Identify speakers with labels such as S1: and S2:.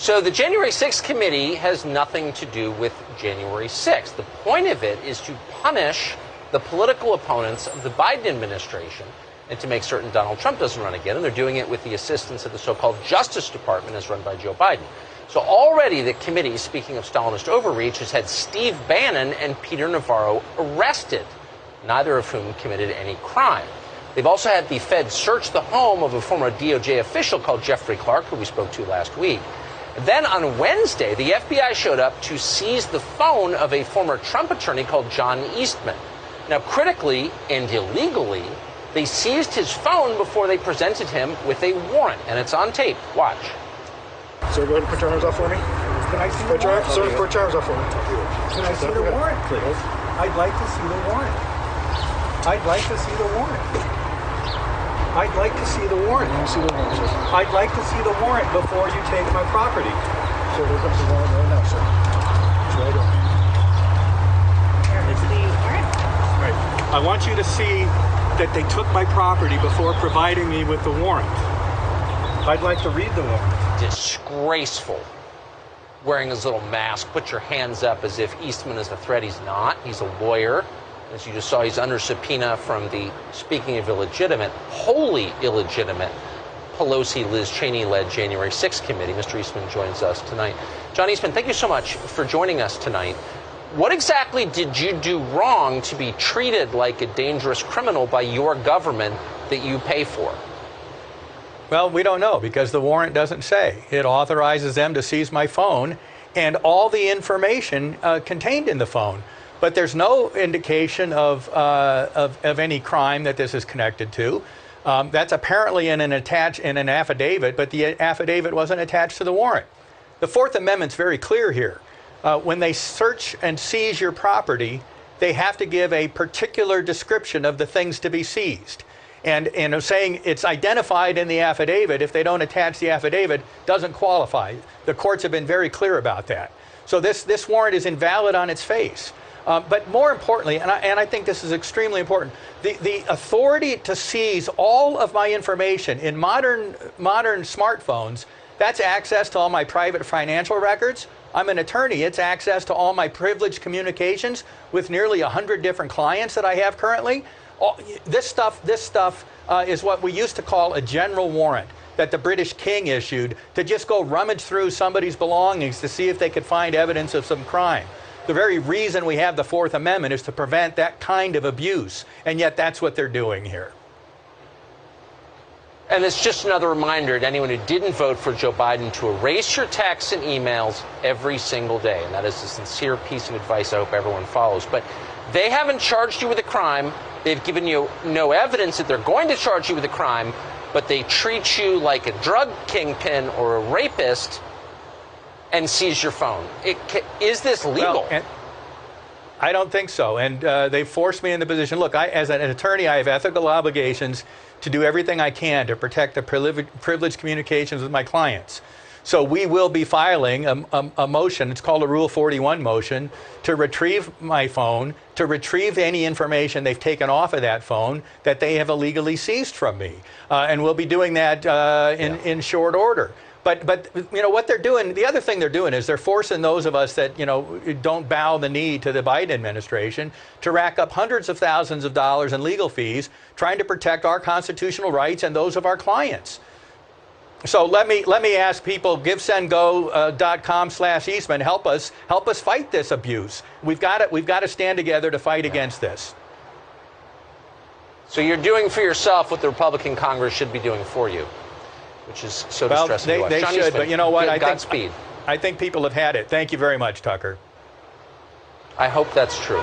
S1: So the January 6th committee has nothing to do with January 6th. The point of it is to punish the political opponents of the Biden administration and to make certain Donald Trump doesn't run again. And they're doing it with the assistance of the so-called Justice Department as run by Joe Biden. So already the committee, speaking of Stalinist overreach, has had Steve Bannon and Peter Navarro arrested, neither of whom committed any crime. They've also had the Fed search the home of a former DOJ official called Jeffrey Clark, who we spoke to last week. Then on Wednesday, the FBI showed up to seize the phone of a former Trump attorney called John Eastman. Now, critically and illegally, they seized his phone before they presented him with a warrant, and it's on tape. Watch.
S2: Sir, go ahead and put your arms up for me.
S3: Can I see the warrant?
S2: Sir, put your arms up for me.
S3: Can I see the warrant, please? I'd like to see the warrant. I'd like to see the warrant. I'd like to see the warrant.
S2: Let me see the warrant, sir.
S3: I'd like to see the warrant before you take my property.
S2: Sir, there comes the warrant right now, sir. It's right there.
S4: Here is the warrant.
S3: Right. I want you to see that they took my property before providing me with the warrant. I'd like to read the warrant.
S1: Disgraceful. Wearing his little mask, put your hands up as if Eastman is a threat. He's not. He's a lawyer. As you just saw, he's under subpoena from the, speaking of illegitimate, wholly illegitimate, Pelosi-Liz Cheney-led January 6th committee. Mr. Eastman joins us tonight. John Eastman, thank you so much for joining us tonight. What exactly did you do wrong to be treated like a dangerous criminal by your government that you pay for?
S5: Well, we don't know because the warrant doesn't say. It authorizes them to seize my phone and all the information contained in the phone. But there's no indication of any crime that this is connected to. That's apparently in an affidavit, but the affidavit wasn't attached to the warrant. The Fourth Amendment's very clear here. When they search and seize your property, they have to give a particular description of the things to be seized. And saying it's identified in the affidavit, if they don't attach the affidavit, doesn't qualify. The courts have been very clear about that. So this warrant is invalid on its face. But more importantly, and I think this is extremely important, the authority to seize all of my information in modern smartphones, that's access to all my private financial records. I'm an attorney. It's access to all my privileged communications with nearly 100 different clients that I have currently. This stuff is what we used to call a general warrant that the British king issued to just go rummage through somebody's belongings to see if they could find evidence of some crime. The very reason we have the Fourth Amendment is to prevent that kind of abuse, and yet that's what they're doing here.
S1: And it's just another reminder to anyone who didn't vote for Joe Biden to erase your texts and emails every single day. And that is a sincere piece of advice I hope everyone follows. But they haven't charged you with a crime. They've given you no evidence that they're going to charge you with a crime, but they treat you like a drug kingpin or a rapist and seize your phone. Is this legal?
S5: Well, I don't think so. And they forced me in the position. Look, as an attorney, I have ethical obligations to do everything I can to protect the privileged communications with my clients. So we will be filing a motion, it's called a Rule 41 motion, to retrieve my phone, to retrieve any information they've taken off of that phone that they have illegally seized from me. And we'll be doing that in short order. But you know what they're doing, the other thing they're doing is they're forcing those of us that, you know, don't bow the knee to the Biden administration to rack up hundreds of thousands of dollars in legal fees trying to protect our constitutional rights and those of our clients. So let me ask people, givesendgo.com/Eastman, help us fight this abuse. We've got to stand together to fight against this.
S1: So you're doing for yourself what the Republican Congress should be doing for you, which is so distressing to us.
S5: They
S1: John
S5: should,
S1: Eastman,
S5: but you know what?
S1: Godspeed.
S5: I think people have had it. Thank you very much, Tucker.
S1: I hope that's true.